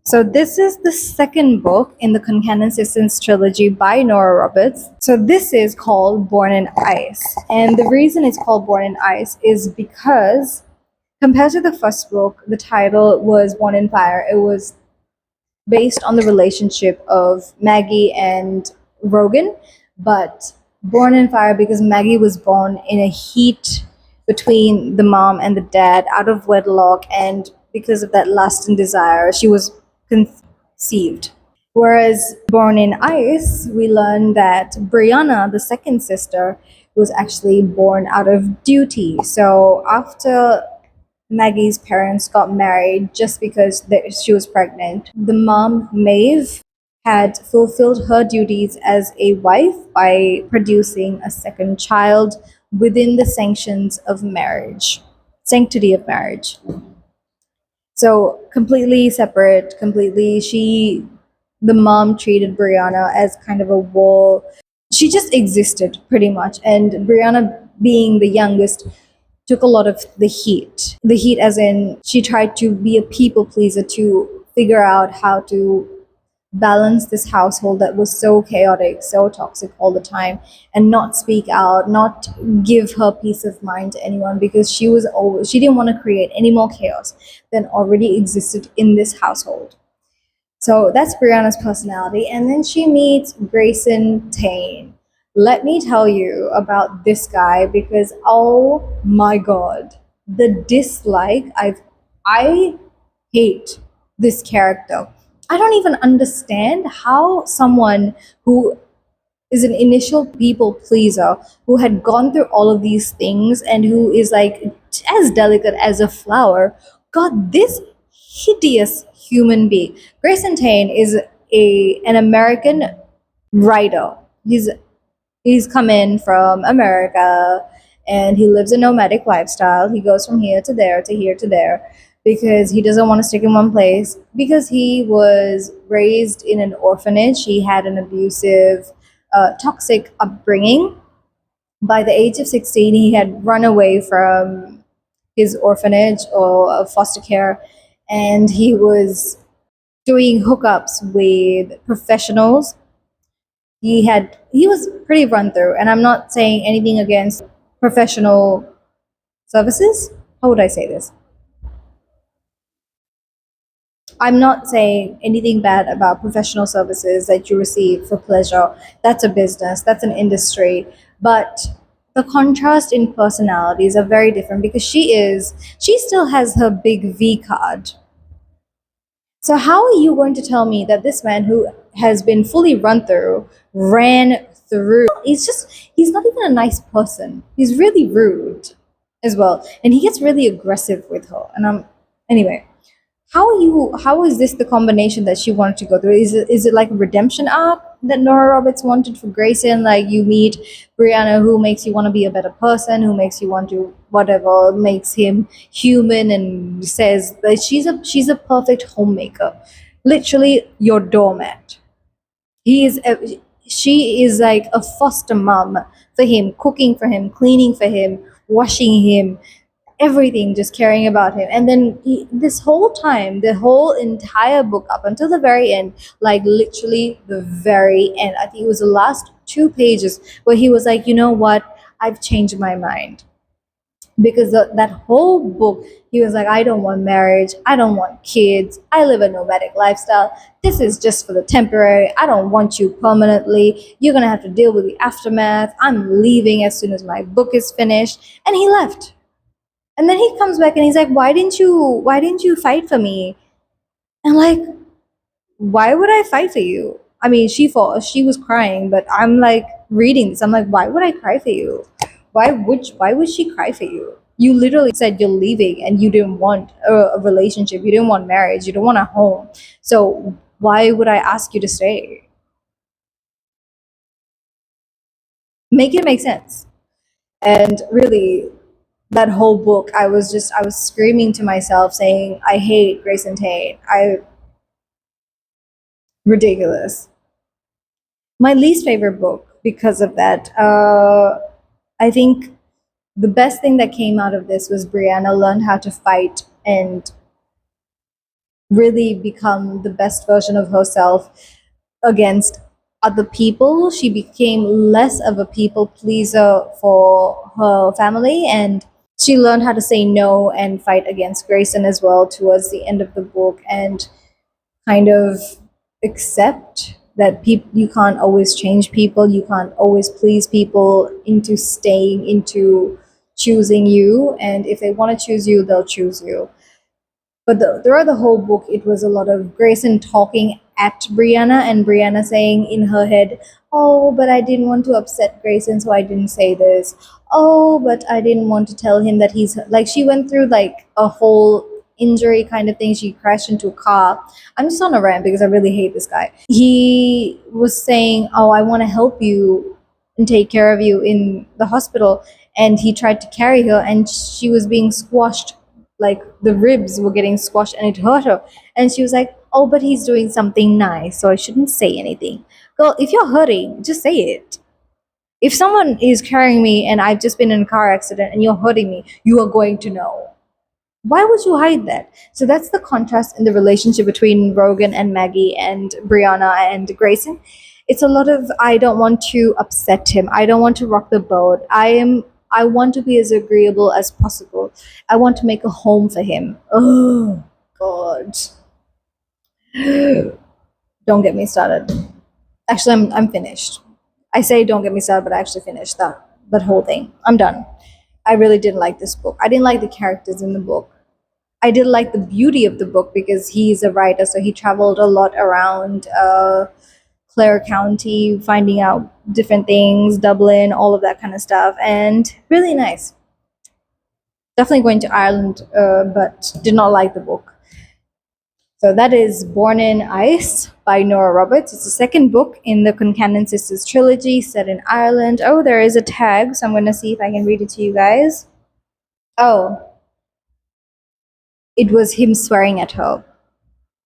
So this is the second book in the Concannon Sisters Trilogy by Nora Roberts. So this is called Born in Ice. And the reason it's called Born in Ice is because compared to the first book, the title was Born in Fire. It was based on the relationship of Maggie and Rogan, but Born in Fire because Maggie was born in a heat between the mom and the dad out of wedlock, and because of that lust and desire, she was conceived. Whereas Born in Ice, we learn that Brianna, the second sister, was actually born out of duty. So after Maggie's parents got married just because she was pregnant, the mom, Maeve, had fulfilled her duties as a wife by producing a second child within the sanctity of marriage. So completely separate, completely the mom treated Brianna as kind of a wall. She just existed pretty much. And Brianna, being the youngest, took a lot of the heat. The heat, as in, she tried to be a people pleaser to figure out how to balance this household that was so chaotic, so toxic all the time, and not speak out, not give her peace of mind to anyone because she didn't want to create any more chaos than already existed in this household. So that's Brianna's personality. And then she meets Grayson Thane. Let me tell you about this guy because oh my god, the dislike I hate this character. I don't even understand how someone who is an initial people pleaser who had gone through all of these things and who is like as delicate as a flower got this hideous human being. Grayson Thane is an American writer. He's come in from America and he lives a nomadic lifestyle. He goes from here to there to here to there because he doesn't want to stick in one place because he was raised in an orphanage. He had an abusive, toxic upbringing. By the age of 16, he had run away from his orphanage or foster care, and he was doing hookups with professionals. He was pretty run through, and I'm not saying anything against professional services. How would I say this? I'm not saying anything bad about professional services that you receive for pleasure. That's a business, that's an industry. But the contrast in personalities are very different because she still has her big V card. So how are you going to tell me that this man who has been fully ran through, he's not even a nice person. He's really rude as well. And he gets really aggressive with her. And anyway, how is this the combination that she wanted to go through? Is it like a redemption arc that Nora Roberts wanted for Grayson? Like you meet Brianna who makes you want to be a better person, who makes you want to whatever, makes him human and says that she's a perfect homemaker. Literally your doormat. He is a, she is like a foster mom for him, cooking for him, cleaning for him, washing him, everything, just caring about him. And then this whole time, the whole entire book up until the very end, like literally the very end, I think it was the last 2 pages where he was like, you know what, I've changed my mind. Because that whole book, he was like, I don't want marriage, I don't want kids, I live a nomadic lifestyle, this is just for the temporary, I don't want you permanently, you're gonna have to deal with the aftermath, I'm leaving as soon as my book is finished. And he left. And then he comes back and he's like, why didn't you fight for me? And like, why would I fight for you? I mean, she was crying, but I'm like reading this. I'm like, why would I cry for you? Why would she cry for you? You literally said you're leaving and you didn't want a relationship, you didn't want marriage, you don't want a home. So why would I ask you to stay? Make it make sense. And really, that whole book, I was screaming to myself saying, I hate Grayson Thane. I ridiculous. My least favorite book because of that. I think the best thing that came out of this was Brianna learned how to fight and really become the best version of herself against other people. She became less of a people pleaser for her family, and she learned how to say no and fight against Grayson as well towards the end of the book, and kind of accept that people, you can't always change people, you can't always please people into staying, into choosing you, and if they want to choose you, they'll choose you. But throughout the whole book, it was a lot of Grayson talking at Brianna, and Brianna saying in her head, "Oh, but I didn't want to upset Grayson, so I didn't say this. Oh, but I didn't want to tell him that he's like." She went through like a whole injury kind of thing. She crashed into a car. I'm just on a rant because I really hate this guy. He was saying, "Oh, I want to help you and take care of you in the hospital," and he tried to carry her, and she was being squashed, like the ribs were getting squashed, and it hurt her, and she was like, "Oh, but he's doing something nice, so I shouldn't say anything." Girl, if you're hurting, just say it. If someone is carrying me and I've just been in a car accident and you're hurting me, you are going to know. Why would you hide that? So that's the contrast in the relationship between Rogan and Maggie and Brianna and Grayson. It's a lot of, I don't want to upset him. I don't want to rock the boat. I want to be as agreeable as possible. I want to make a home for him. Oh God. Don't get me started. Actually, I'm finished. I say don't get me started, but I actually finished that whole thing. I'm done. I really didn't like this book. I didn't like the characters in the book. I did like the beauty of the book because he's a writer, so he traveled a lot around Clare County, finding out different things, Dublin, all of that kind of stuff, and really nice. Definitely going to Ireland, but did not like the book. So that is Born in Ice by Nora Roberts. It's the second book in the Concannon Sisters Trilogy set in Ireland. Oh, there is a tag, so I'm going to see if I can read it to you guys. Oh, it was him swearing at her.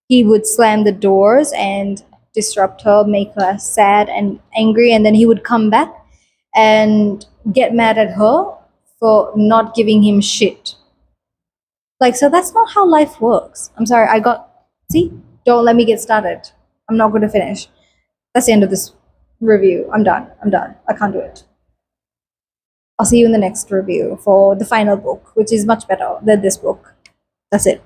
He would slam the doors and disrupt her, make her sad and angry, and then he would come back and get mad at her for not giving him shit. Like, so that's not how life works. I'm sorry, see, don't let me get started. I'm not going to finish. That's the end of this review. I'm done. I can't do it. I'll see you in the next review for the final book, which is much better than this book. That's it.